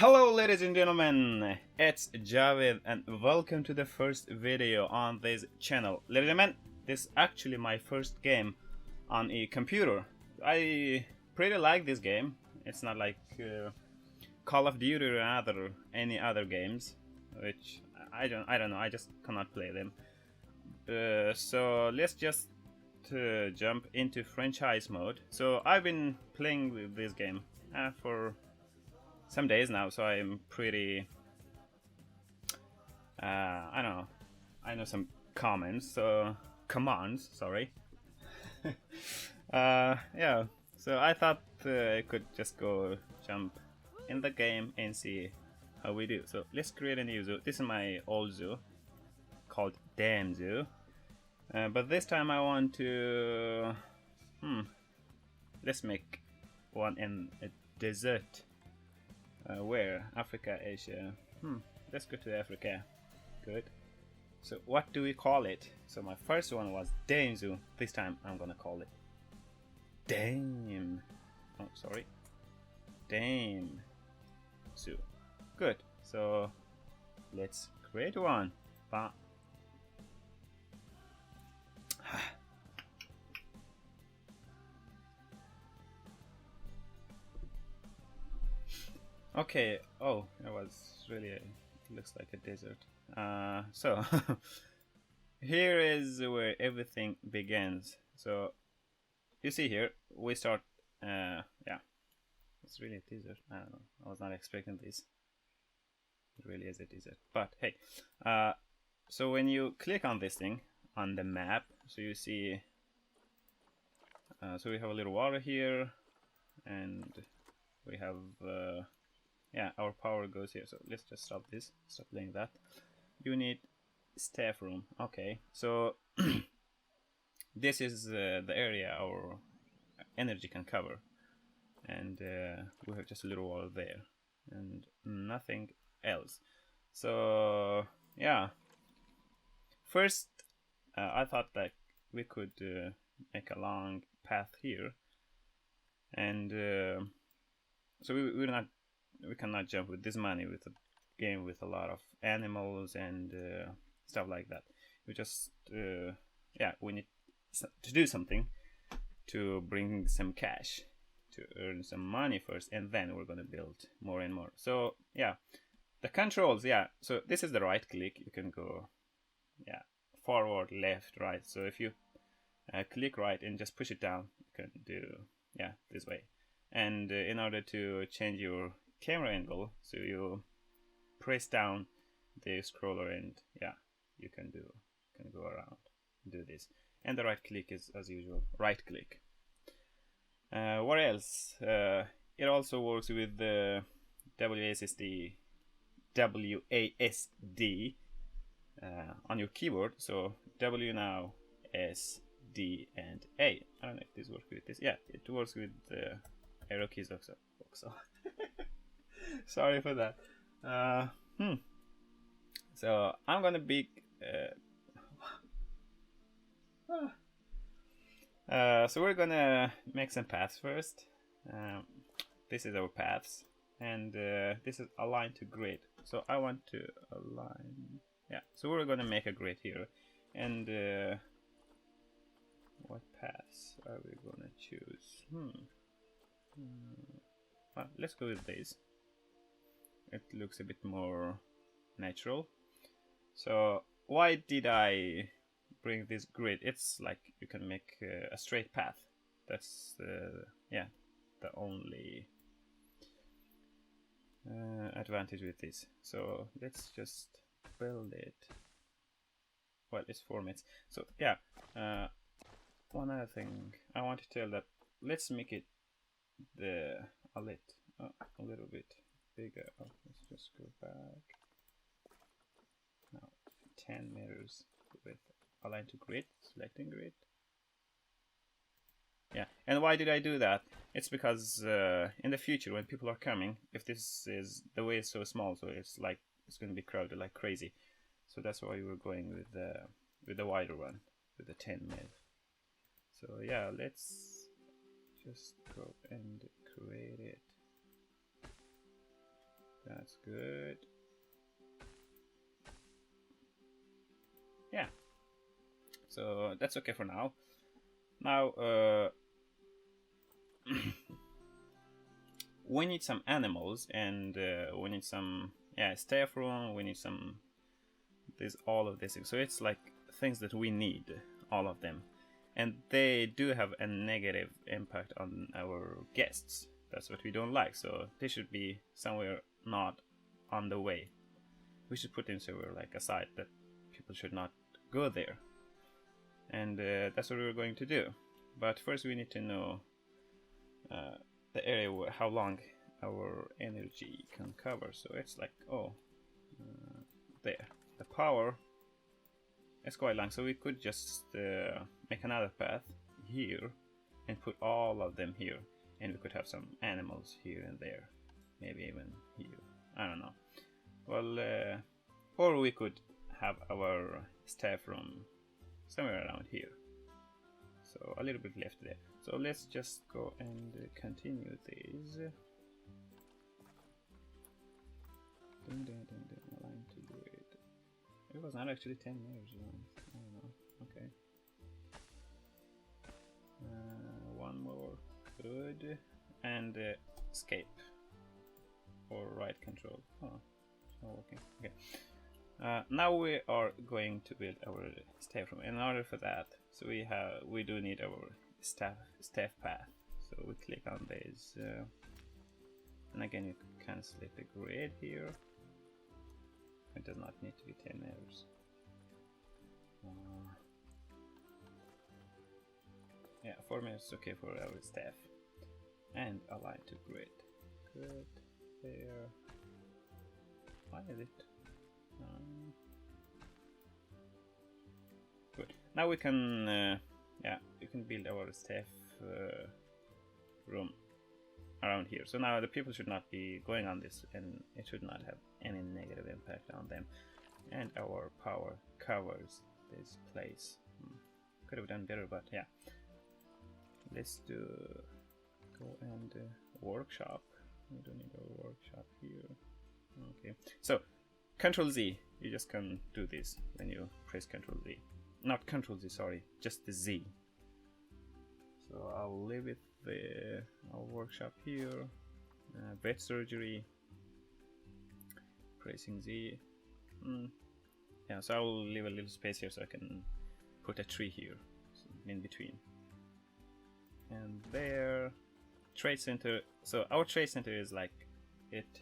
Hello ladies and gentlemen, it's Javed and welcome to the first video on this channel. Ladies and gentlemen, this is actually my first game on a computer. I pretty like this game. It's not like Call of Duty or any other games, which I don't know, I just cannot play them. So let's just jump into franchise mode. So I've been playing with this game for some days now, so I'm pretty I don't know, I know some commands, sorry. Yeah, so I thought I could just go jump in the game and see how we do. So let's create a new zoo. This is my old zoo called Damn Zoo, but this time I want to let's make one in a desert. Where? Africa, Asia. Let's go to Africa. Good. So what do we call it? So my first one was Dame Zoo. This time I'm gonna call it Dame. Oh, sorry. Dame Zoo. Good. So let's create one. Okay. Oh, it was really. It looks like a desert. So here is where everything begins. So you see here we start. Yeah, it's really a desert. I don't know. I was not expecting this. It really is a desert. But hey, so when you click on this thing on the map, so you see. So we have a little water here, and we have. Yeah, our power goes here, so let's just stop playing that. You need staff room. Okay, so this is the area our energy can cover, and we have just a little wall there and nothing else. So yeah, first I thought that we could make a long path here, and so we cannot jump with this money with a game with a lot of animals and stuff like that. We just yeah, we need to do something to bring some cash, to earn some money first, and then we're gonna build more and more. So yeah, the controls, yeah, so this is the right click. You can go, yeah, forward, left, right. So if you click right and just push it down, you can do, yeah, this way. And in order to change your camera angle, so you press down the scroller and yeah, you can go around, do this. And the right click is as usual, right click. What else? It also works with the WASD on your keyboard. So W now, S, D, and A. I don't know if this works with this. Yeah, it works with the arrow keys also. Sorry for that. So I'm gonna be. So we're gonna make some paths first. This is our paths, and this is aligned to grid. So I want to align. Yeah. So we're gonna make a grid here, and what paths are we gonna choose? Well, let's go with this. It looks a bit more natural. So why did I bring this grid? It's like you can make a straight path. That's yeah, the only advantage with this. So let's just build it. Well, it's 4 minutes. So yeah, one other thing I want to tell that, let's make it a little bit bigger. Oh, let's just go back. Now 10 meters with align to grid, selecting grid. Yeah, and why did I do that? It's because in the future when people are coming, if this is the way is so small, so it's like it's going to be crowded like crazy. So that's why we're going with the wider one, with the 10 mil. So yeah, let's just go and create it. That's good. Yeah. So that's okay for now. Now we need some animals, and we need some staff room. We need some all of these things. So it's like things that we need, all of them, and they do have a negative impact on our guests. That's what we don't like. So they should be somewhere not on the way. We should put them somewhere like aside, that people should not go there. And that's what we're going to do. But first we need to know the area where, how long our energy can cover. So it's like, there. The power is quite long, so we could just make another path here and put all of them here, and we could have some animals here and there, maybe even here, I don't know. Well, or we could have our staff room somewhere around here, so a little bit left there. So let's just go and continue these. Align to grid. It was not actually 10 years long. I don't know. Okay. One more. Good. And escape. Or right control. Oh, it's not working. Okay. Now we are going to build our staff room. In order for that, so we do need our staff path. So we click on this, and again you can select the grid here. It does not need to be 10 errors. Yeah, 4 minutes is okay for our staff. And align to grid. Good. There. Why is it? Good. Now we can, you can build our staff room around here. So now the people should not be going on this, and it should not have any negative impact on them. And our power covers this place. Could have done better, but yeah. Let's go and workshop. We don't need our workshop here. Okay. So Control Z. You just can do this when you press Control Z. Not Control Z, sorry, just the Z. So I'll leave it there. Our workshop here. Vet surgery. Pressing Z. Yeah, so I'll leave a little space here so I can put a tree here in between. And there, trade center. So our trade center is like it.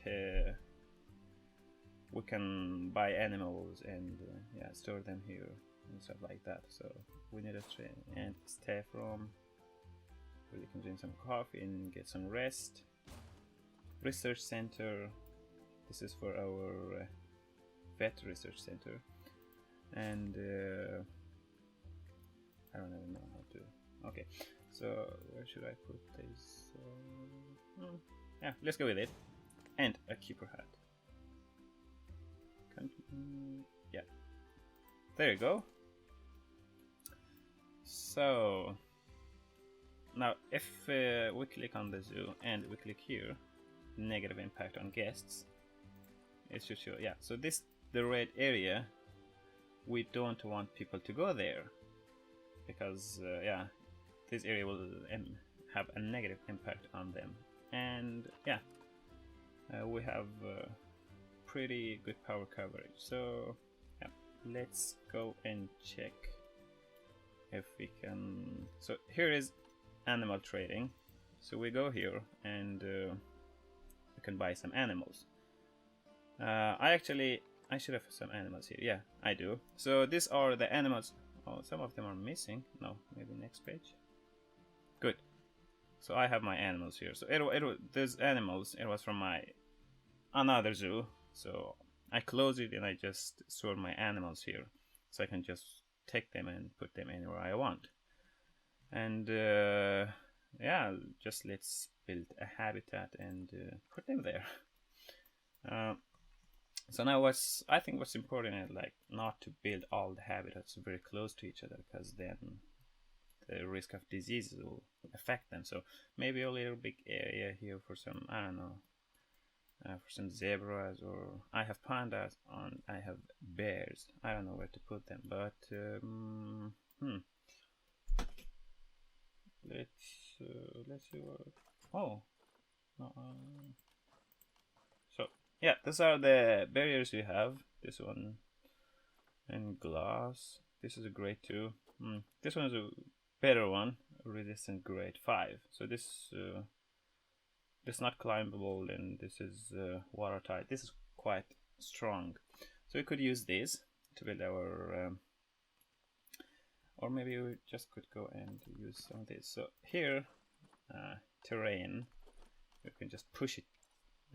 We can buy animals and store them here and stuff like that. So we need a trade and staff room where you can drink some coffee and get some rest. Research center. This is for our vet research center, and I don't even know how to. Okay, so where should I put this? Yeah, let's go with it. And a keeper hat. Yeah, there you go. So now if we click on the zoo and we click here, negative impact on guests, it should show. Yeah, so this, the red area, we don't want people to go there because this area will have a negative impact on them. And we have pretty good power coverage. So let's go and check if we can. So here is animal trading. So we go here and we can buy some animals. I should have some animals here. Yeah, I do. So these are the animals. Oh, some of them are missing. No, maybe next page. Good. So I have my animals here. So these animals, it was from my another zoo. So I close it and I just store my animals here. So I can just take them and put them anywhere I want. And just let's build a habitat and put them there. So now what's important is like not to build all the habitats very close to each other, because then the risk of diseases will affect them. So maybe a little big area here for some, I don't know, for some zebras, or I have pandas and I have bears. I don't know where to put them, but let's see what. Oh, no, so yeah, these are the barriers we have. This one and glass. This is a grade 2. This one is a better one, resistant grade 5. So this is not climbable, and this is watertight. This is quite strong. So we could use this to build our, or maybe we just could go and use some of this. So here, terrain, you can just push it.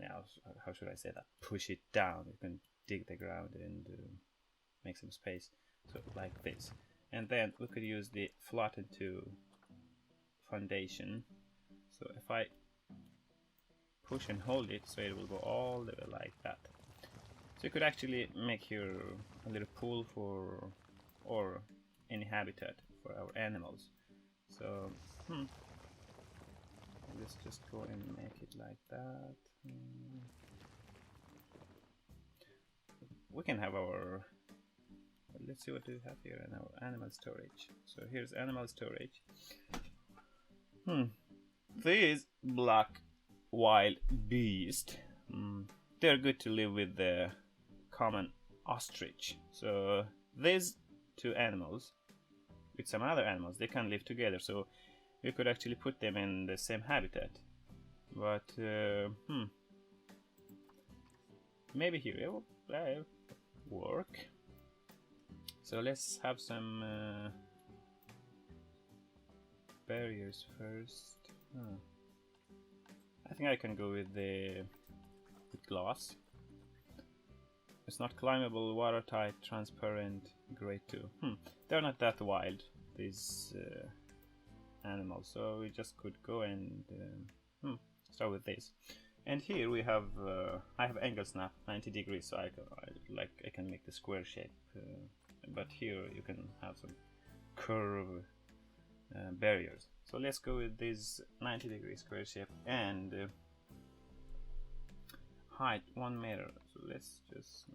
Now, how should I say that? Push it down. You can dig the ground and make some space. So like this. And then we could use the flatten to foundation. So if I push and hold it, so it will go all the way like that. So you could actually make here a little pool for, or any habitat for our animals. So let's just go and make it like that. We can have our, let's see what we have here in our animal storage. So here's animal storage. These black wild beast, they're good to live with the common ostrich. So these two animals with some other animals, they can live together. So we could actually put them in the same habitat. But maybe here it will work. So let's have some barriers first. I think I can go with glass. It's not climbable, watertight, transparent, grade 2. They're not that wild, these animals, so we just could go and start with this. And here we have I have angle snap 90 degrees, so I can make the square shape. But here you can have some curve barriers. So let's go with this 90 degree square shape and height 1 meter. So let's just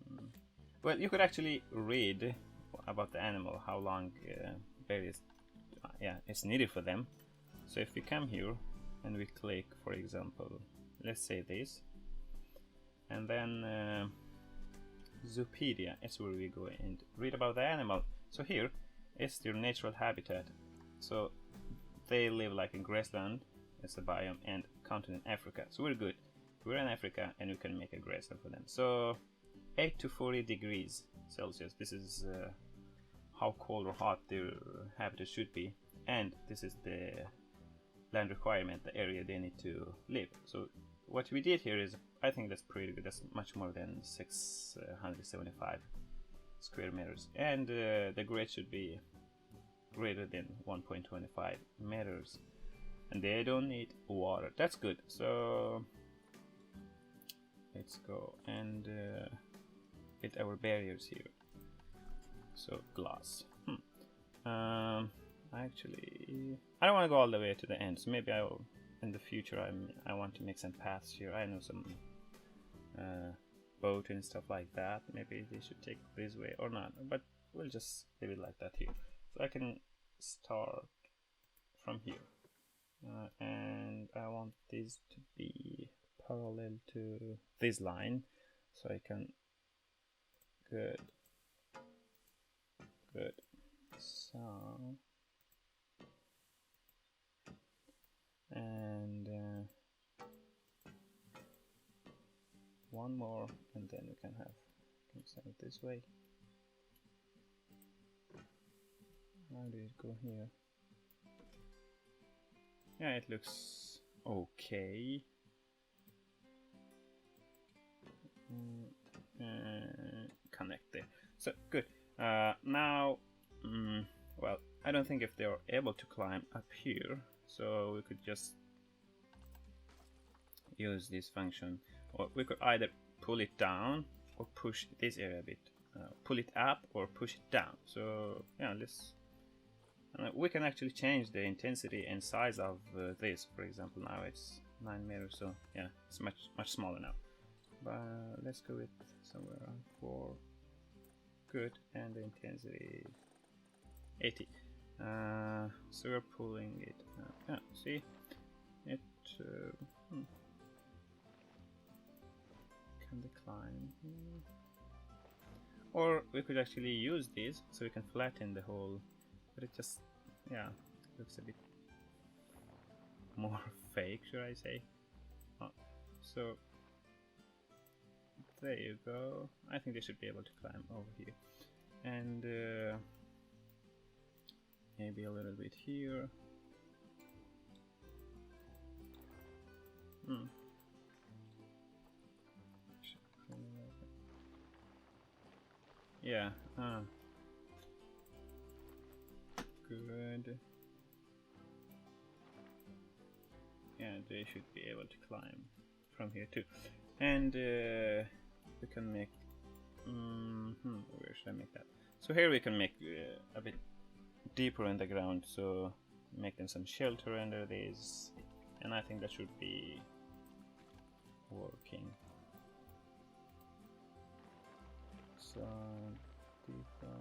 well, you could actually read about the animal how long barriers it's needed for them. So if we come here and we click, for example, let's say this, and then Zoopedia is where we go and read about the animal. So here is their natural habitat. So they live like in grassland, it's a biome, and continent Africa. So we're good. We're in Africa and we can make a grassland for them. So 8 to 40 degrees Celsius. This is how cold or hot their habitat should be. And this is the land requirement, the area they need to live. So what we did here is, I think that's pretty good. That's much more than 675 square meters. And the grade should be greater than 1.25 meters. And they don't need water. That's good. So let's go and hit our barriers here. So glass. Actually, I don't want to go all the way to the end. So maybe I'll, in the future, I want to make some paths here. I know some boat and stuff like that. Maybe they should take this way or not. But we'll just leave it like that here. So I can start from here. And I want this to be parallel to this line, so I can good. So and one more, and then we can send it this way. How do it go here? Yeah, it looks okay. Connect there. So good. Now, well, I don't think if they are able to climb up here, so we could just use this function, or we could either pull it down or push this area a bit. Pull it up or push it down. So yeah, we can actually change the intensity and size of this. For example, now it's 9 meters, so yeah, it's much smaller now. let's go with somewhere around 4. Good, and the intensity 80. So we're pulling it. Yeah, see, it can decline. Or we could actually use these so we can flatten the whole, but it just, yeah, looks a bit more fake, should I say. Oh, so there you go. I think they should be able to climb over here, and maybe a little bit here. Yeah, good. Yeah, they should be able to climb from here too. And we can make, where should I make that? So here we can make a bit deeper in the ground, so make them some shelter under these, and I think that should be working. So deeper.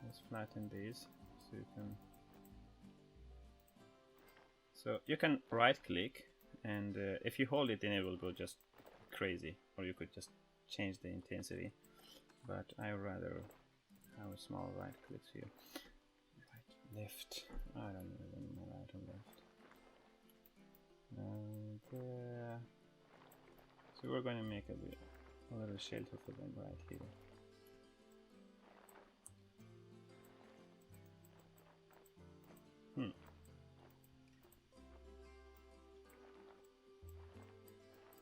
Let's flatten these so you can. So you can right click, and if you hold it, then it will go just crazy, or you could just change the intensity. But I rather have a small right click here. Right, left. I don't know right or left. And there. So we're going to make a little shelter for them right here.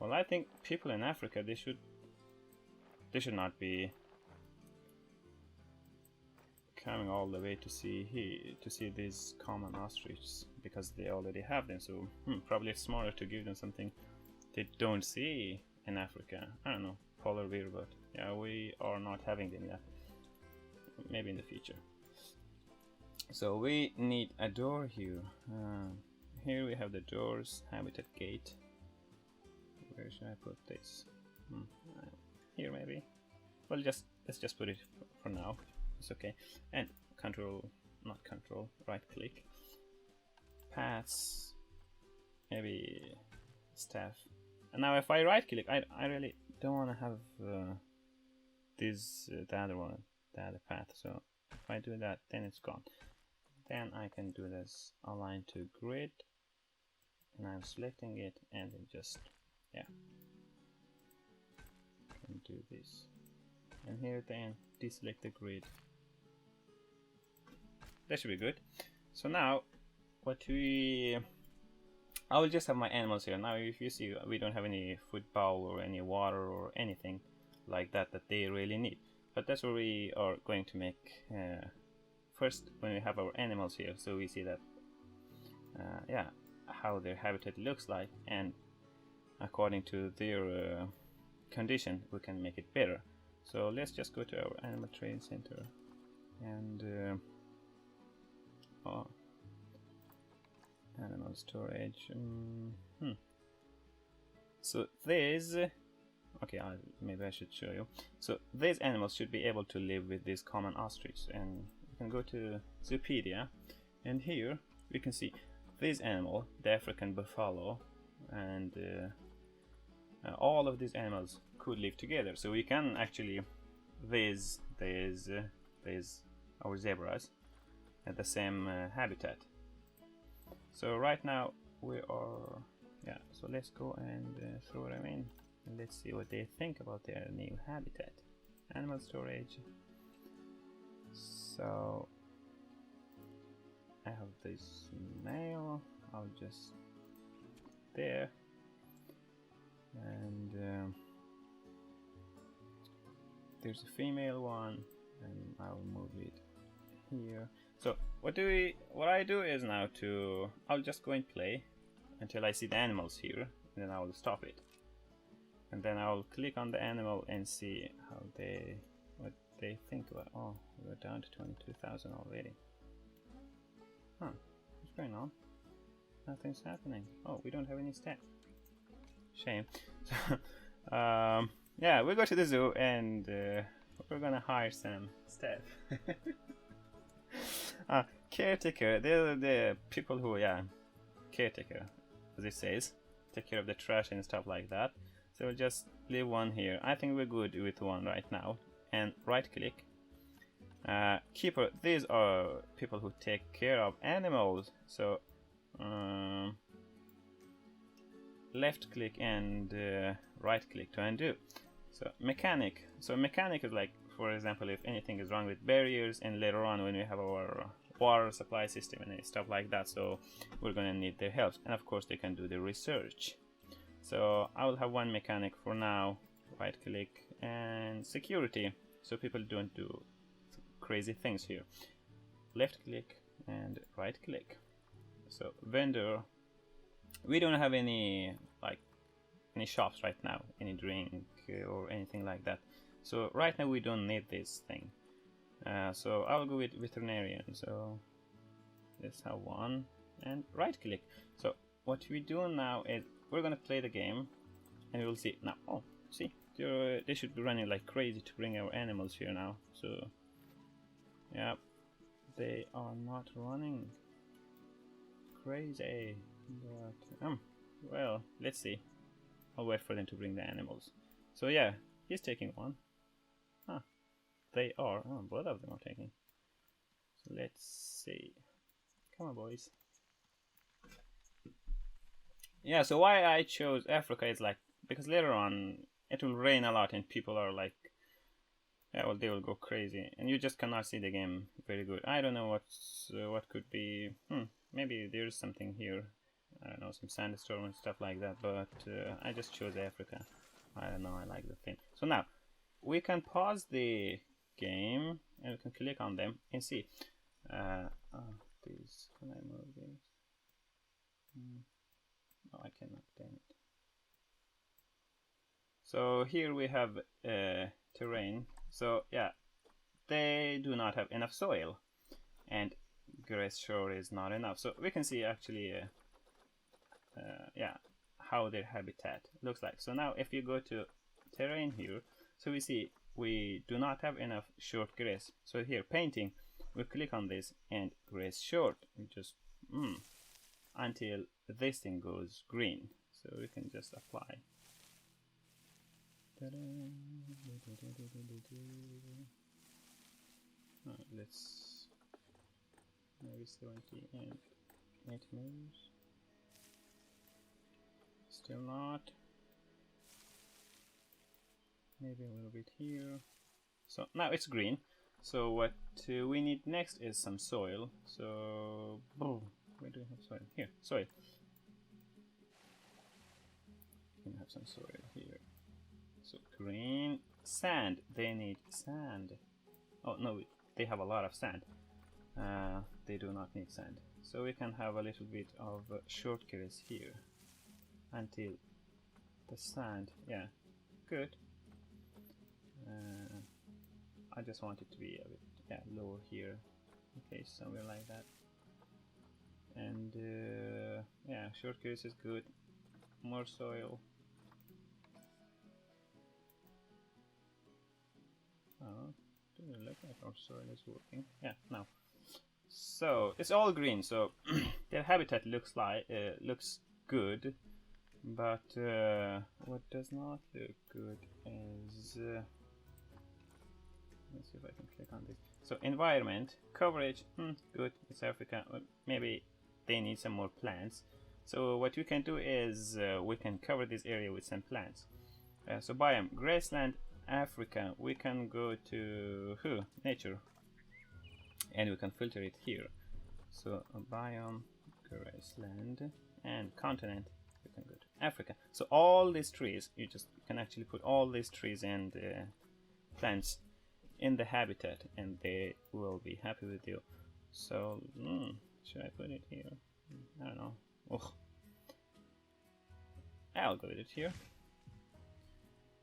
Well, I think people in Africa, they should not be coming all the way to see these common ostriches, because they already have them. So probably it's smarter to give them something they don't see in Africa. I don't know, polar bear, but yeah, we are not having them yet. Maybe in the future. So we need a door here. Here we have the doors, habitat gate. Where should I put this? Here maybe. Well, let's just put it for now. It's okay. And right click. Paths. Maybe staff. And now if I right click, I really don't want to have the other path. So if I do that, then it's gone. Then I can do this align to grid, and I'm selecting it, and then just can do this. And here then deselect the grid. That should be good. So now I will just have my animals here. Now if you see, we don't have any food bowl or any water or anything like that they really need. But that's where we are going to make first, when we have our animals here, so we see that how their habitat looks like, and according to their condition we can make it better. So let's just go to our animal training center, and animal storage. So these, okay, maybe I should show you. So these animals should be able to live with these common ostrich, and we can go to Zoopedia, and here we can see this animal, the African buffalo, and all of these animals could live together. So we can actually these our zebras at the same habitat. So right now we are, so let's go and throw them in, and let's see what they think about their new habitat. Animal storage. So I have this male, I'll just there, and there's a female one, and I'll move it here. So what I do is now I'll just go and play until I see the animals here, and then I will stop it, and then I'll click on the animal and see what they think about. Oh, we're down to 22,000 already. What's going on? Nothing's happening. Oh, we don't have any staff. Shame. Yeah, we go to the zoo and we're gonna hire some staff. Caretaker, they're the people who, yeah, caretaker, as it says, take care of the trash and stuff like that. So we'll just leave one here. I think we're good with one right now. And right click. Keeper, these are people who take care of animals. So left click and right click to undo. So mechanic. So mechanic is like, for example, if anything is wrong with barriers, and later on when we have our water supply system and stuff like that, so we're gonna need their help. And of course they can do the research. So I will have one mechanic for now. Right click and security, so people don't do crazy things here. Left click and right click. So vendor, we don't have any shops right now, any drink or anything like that. So right now we don't need this thing. So I'll go with veterinarian. So let's have one and right click. So what we do now is we're gonna play the game and we'll see now. Oh, see, they should be running like crazy to bring our animals here now. So yeah, they are not running crazy, but well, let's see. I'll wait for them to bring the animals. So yeah, he's taking one. Huh. They are. Oh, both of them are taking. So let's see. Come on, boys. Yeah, so why I chose Africa is like, because later on it will rain a lot and people are like, yeah, well, they will go crazy and you just cannot see the game very good. I don't know what could be. Maybe there's something here. I don't know, some sandstorm and stuff like that, but I just chose Africa. I don't know, I like the thing. So now we can pause the game and we can click on them and see. These, can I move these? No, I cannot, damn it. So here we have terrain. So yeah, they do not have enough soil and grass shore is not enough. So we can see actually yeah, how their habitat looks like. So now if you go to terrain here, so we see we do not have enough short grass. So here painting, we click on this and grass short, we just until this thing goes green. So we can just apply. Let's maybe 70 and 8 moves. Still not. Maybe a little bit here. So now it's green. So what we need next is some soil. So where do we have soil? Here, soil. We can have some soil here. So green, sand. They need sand. Oh no, they have a lot of sand. They do not need sand. So we can have a little bit of short grass here until the sand. Yeah, good. I just want it to be a bit lower here, okay, somewhere like that. And yeah, short grass is good. More soil. Oh, doesn't look like our soil is working. Yeah, now. So it's all green. So their habitat looks good, but what does not look good is let's see if I can click on this. So environment coverage, good. It's Africa. Maybe they need some more plants. So what we can do is we can cover this area with some plants. So biome grassland Africa. We can go to nature, and we can filter it here. So biome grassland and continent. We can go to Africa. So all these trees, you can actually put all these trees and plants in the habitat and they will be happy with you. So should I put it here? I don't know. Ugh. I'll go with it here,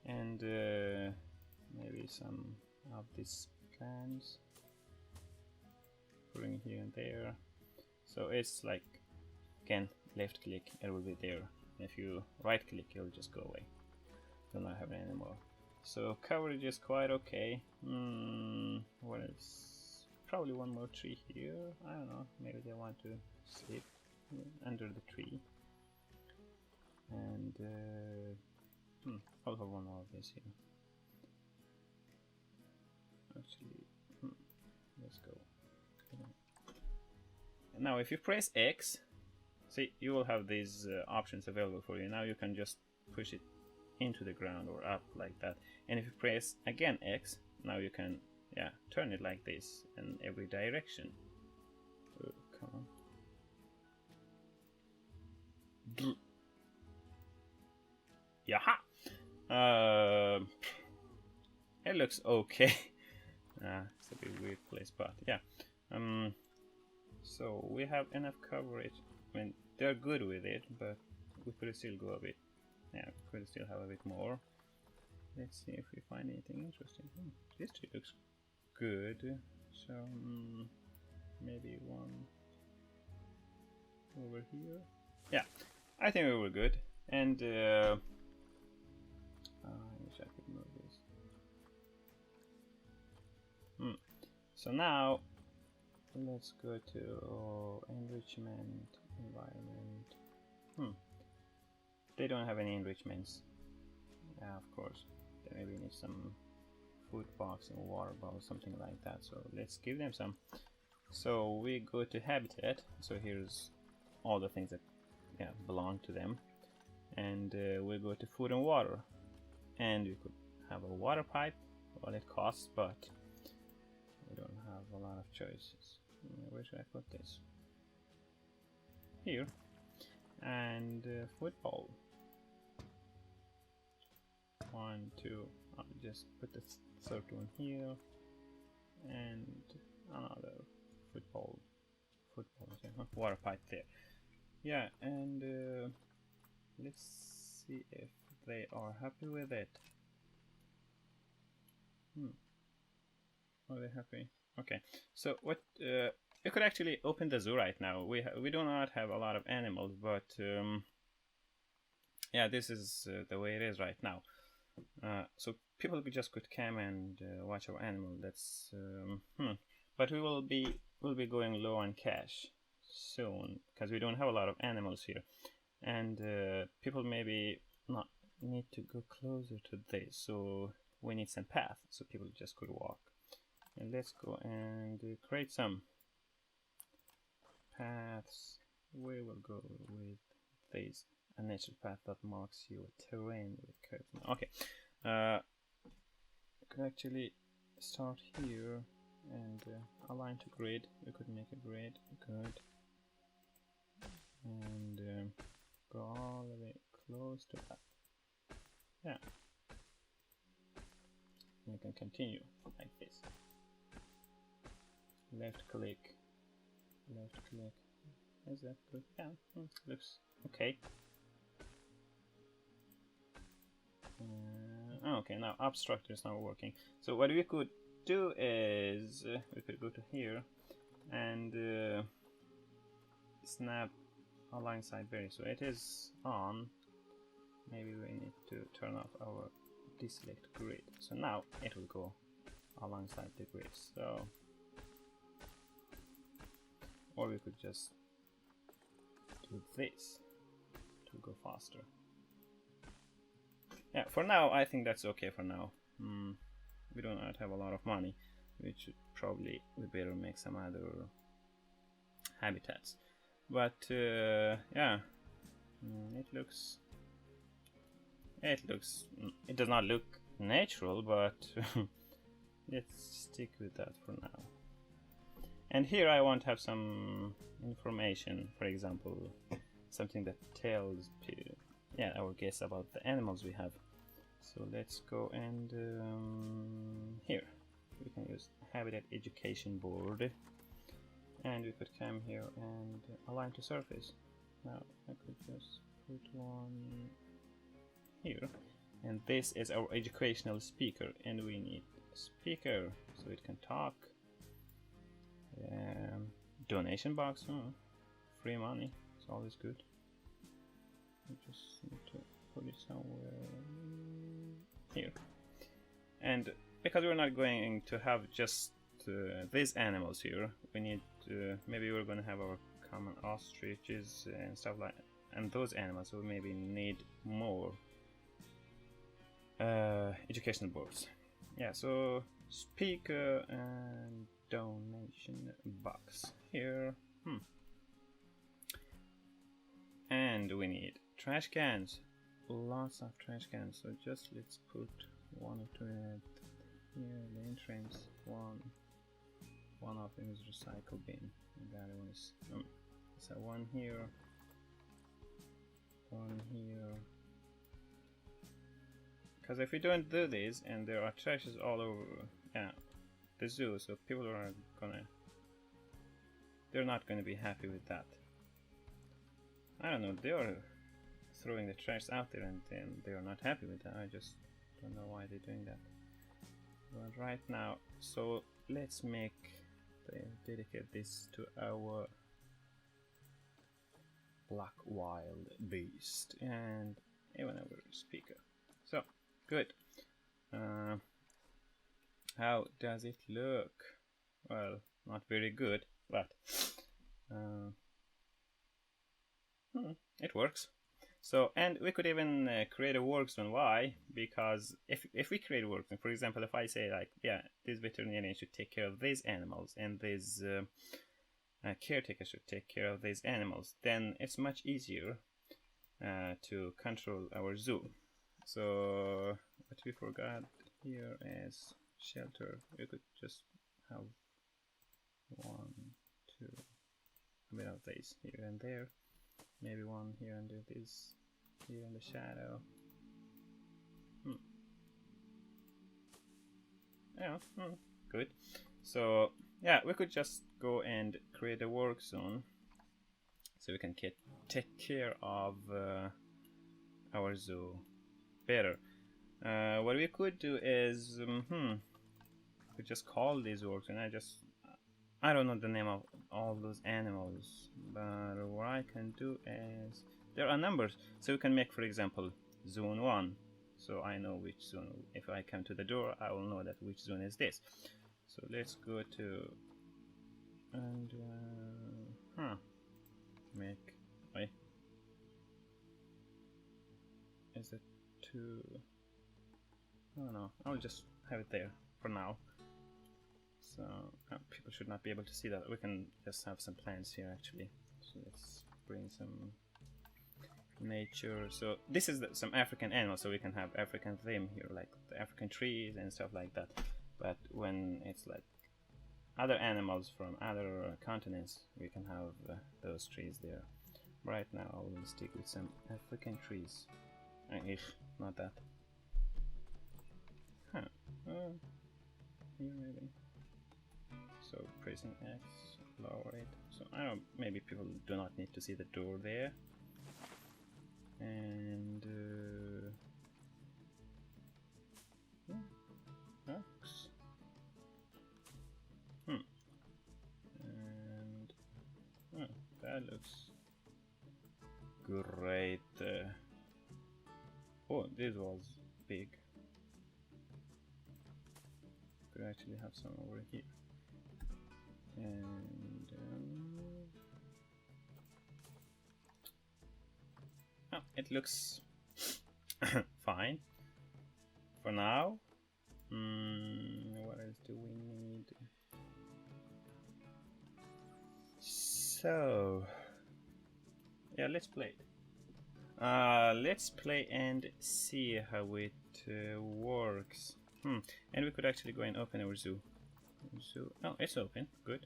and maybe some of these plants putting here and there. So it's like, again, left click, it will be there. If you right click, it'll just go away. You'll not have it anymore. So coverage is quite okay. What else? Probably one more tree here. I don't know. Maybe they want to sleep under the tree. And I'll have one more of this here. Actually, let's go. And now, if you press X, see, you will have these options available for you. Now you can just push it into the ground or up like that. And if you press again X, now you can turn it like this in every direction. Oh, come on. Yaha! It looks okay. It's a bit weird place, but yeah. So we have enough coverage. I mean, they're good with it, but we could still go a bit. Yeah, we could still have a bit more. Let's see if we find anything interesting. This tree looks good. So maybe one over here. Yeah, I think we were good. And I wish I could move this. So now let's go to enrichment environment. They don't have any enrichments. Yeah, of course. They maybe need some food box and water bottle, something like that. So let's give them some. So we go to habitat. So here's all the things that belong to them. And we go to food and water. And we could have a water pipe. Well, it costs, but we don't have a lot of choices. Where should I put this? Here. And food bowl. 1, 2. I'll just put the third one here. And another food bowl. Water pipe there. Yeah, and let's see if they are happy with it. Are they happy? Okay, so what you could actually open the zoo right now. We do not have a lot of animals, but yeah, this is the way it is right now. So people just could come and watch our animal. That's but we'll be going low on cash soon because we don't have a lot of animals here, and people maybe not need to go closer to this. So we need some path so people just could walk. And let's go and create some paths. We will go with this. A nature path that marks your terrain with curves. Okay, we could actually start here and align to grid. We could make a grid. Good. And go all the way close to that. Yeah. You can continue like this. Left click. Is that good? Yeah, looks okay. Okay, now obstructor is not working. So what we could do is we could go to here and snap align side vary. So it is on. Maybe we need to turn off our deselect grid. So now it will go alongside the grid. So, or we could just do this to go faster. Yeah, for now I think that's okay for now. We do not have a lot of money. We better make some other habitats. But yeah, it does not look natural, but let's stick with that for now. And here I want to have some information, for example, something that tells our guests about the animals we have. So let's go and here we can use habitat education board, and we could come here and align to surface. Now I could just put one here, and this is our educational speaker, and we need a speaker so it can talk. Donation box, free money, it's always good. I just need to put it somewhere here. And because we're not going to have just these animals here, we need maybe we're going to have our common ostriches and stuff like that, and those animals, so we maybe need more educational boards. Yeah, so speaker and donation box here. And we need trash cans, lots of trash cans, so just let's put one or two in here. The entrance, one of them is recycle bin, and the other one is so one here, one here. Because if we don't do this, and there are trashes all over, the zoo, so people they're not gonna be happy with that. I don't know, they are throwing the trash out there and then they are not happy with that. I just don't know why they're doing that. But right now, so let's dedicate this to our Black Wild Beast and even our speaker. So, good. How does it look? Well, not very good, but it works. So, and we could even create a work zone. Why? Because if we create a work zone, for example, if I say like, yeah, this veterinarian should take care of these animals, and this caretaker should take care of these animals, then it's much easier to control our zoo. So, what we forgot here is shelter. We could just have 1, 2, a bit of these here and there. Maybe one here and do this here in the shadow. Yeah, good. So yeah, we could just go and create a work zone so we can take care of our zoo better. What we could do is we just call these works, and I don't know the name of all those animals, but what I can do is there are numbers, so we can make, for example, zone 1, so I know which zone. If I come to the door, I will know that which zone is this. So let's go to and make is it 2? I don't know, I'll just have it there for now. So people should not be able to see that. We can just have some plants here actually. So let's bring some nature. So this is some African animals, so we can have African theme here, like the African trees and stuff like that. But when it's like other animals from other continents, we can have those trees there. Right now I will stick with some African trees. Not that. Here maybe. So pressing X, lower it. So I don't. Maybe people do not need to see the door there. And X. And that looks great. Oh, this was big. Could actually have some over here. And it looks fine for now. What else do we need? So yeah, let's play. Let's play and see how it works. And we could actually go and open our zoo. Oh, it's open. Good.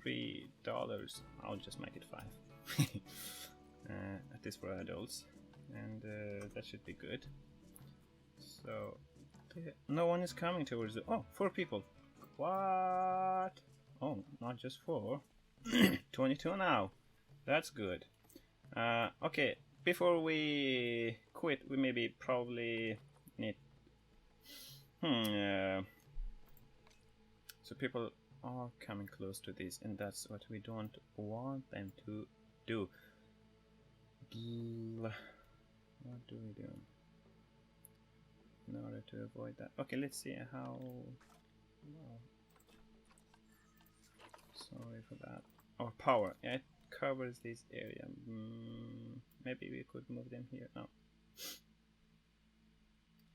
$3. I'll just make it 5. At least for adults, and that should be good. So no one is coming towards the. Oh, 4 people. What? Oh, not just 4. 22 now. That's good. Okay. Before we quit, we maybe probably need. So people are coming close to this, and that's what we don't want them to do. what do we do in order to avoid that? Okay, let's see how. Well, sorry for that. Our power, yeah, it covers this area. Maybe we could move them here. No.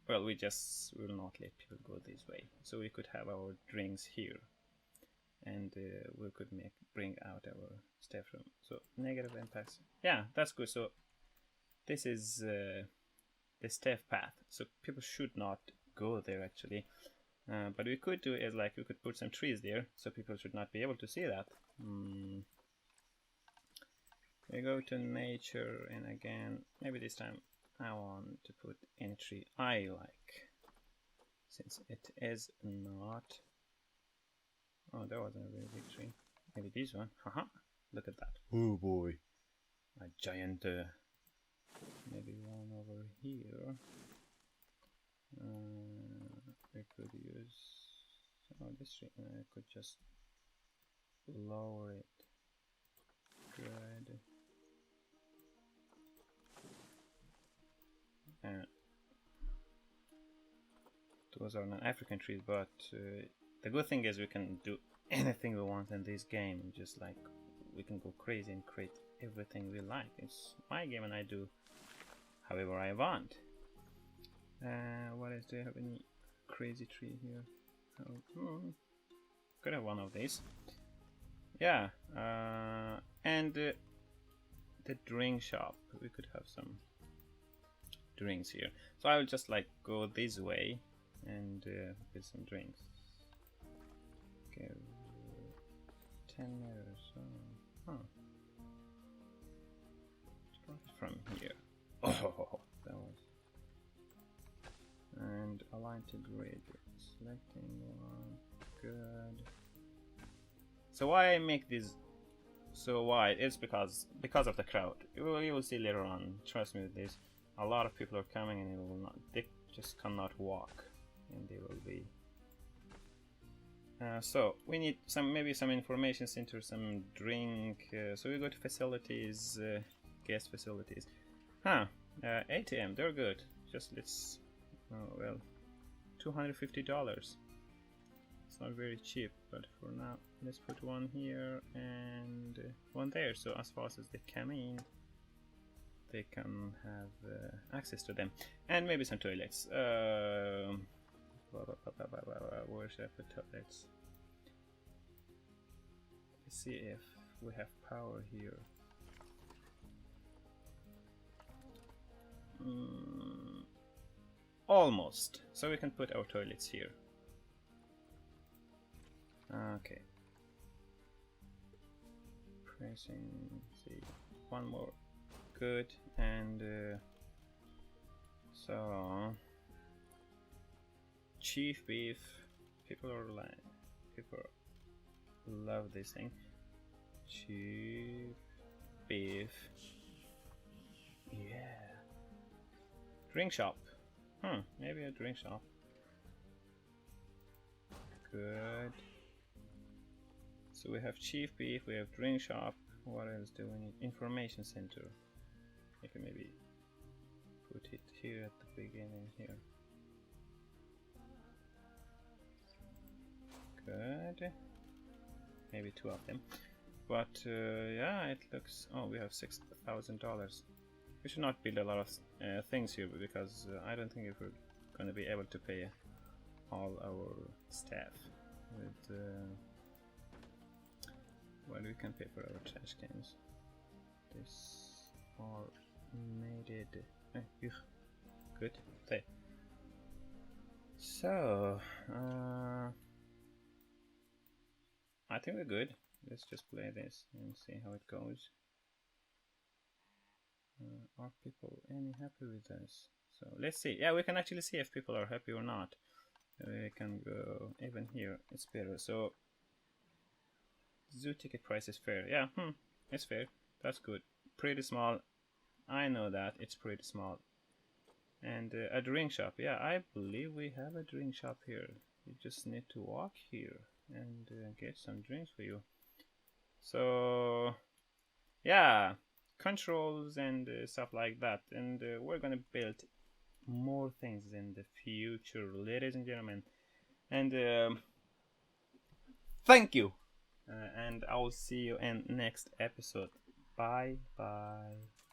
Well, we just will not let people go this way. So we could have our drinks here, and we could bring out our staff room. So negative impacts. Yeah, that's good. So this is the staff path. So people should not go there actually. But we could do is like we could put some trees there, so people should not be able to see that. We go to nature, and again, maybe this time I want to put any tree I like, since it is not. Oh, that wasn't a very big tree. Maybe this one. Haha! Look at that. Oh boy, a giant. Maybe one over here. We could use. Oh, this tree. I could just lower it. Good. Those are non-African trees, but the good thing is we can do anything we want in this game. Just like we can go crazy and create everything we like. It's my game, and I do however I want. What else? Do you have any crazy tree here? Could have one of these. Yeah, and the drink shop. We could have some drinks here. So I will just like go this way and get some drinks. Okay, 10 meters. Start from here. Oh, that was. And align to grid. Selecting one. Good. So why I make this so wide? It's because of the crowd. You will see later on. Trust me with this. A lot of people are coming, and they just cannot walk, and they will be. So we need maybe some information center, some drink. So we go to facilities, guest facilities. ATM, they're good. Just let's. Well, $250. It's not very cheap, but for now, let's put one here and one there. So as fast as they come in, they can have access to them, and maybe some toilets. Where should I put toilets? Let's see if we have power here. Almost. So we can put our toilets here. Okay. Pressing. See, one more. Good. And so chief beef. People love this thing. Cheap beef. Yeah. Drink shop. Maybe a drink shop. Good. So we have cheap beef, we have drink shop. What else do we need? Information center. I can maybe put it here at the beginning here. Good. Maybe two of them. But yeah, it looks. Oh, we have $6,000. We should not build a lot of things here, because I don't think if we're going to be able to pay all our staff with. Well, we can pay for our trash cans. This are made. Good. There. So I think we're good. Let's just play this and see how it goes. Are people any happy with us? So let's see. Yeah, we can actually see if people are happy or not. We can go even here. It's better. So zoo ticket price is fair. Yeah, it's fair. That's good. Pretty small. I know that it's pretty small. And a drink shop. Yeah, I believe we have a drink shop here. You just need to walk here and get some drinks for you. So yeah, controls and stuff like that. And we're gonna build more things in the future, ladies and gentlemen. And thank you. And I will see you in next episode. Bye bye.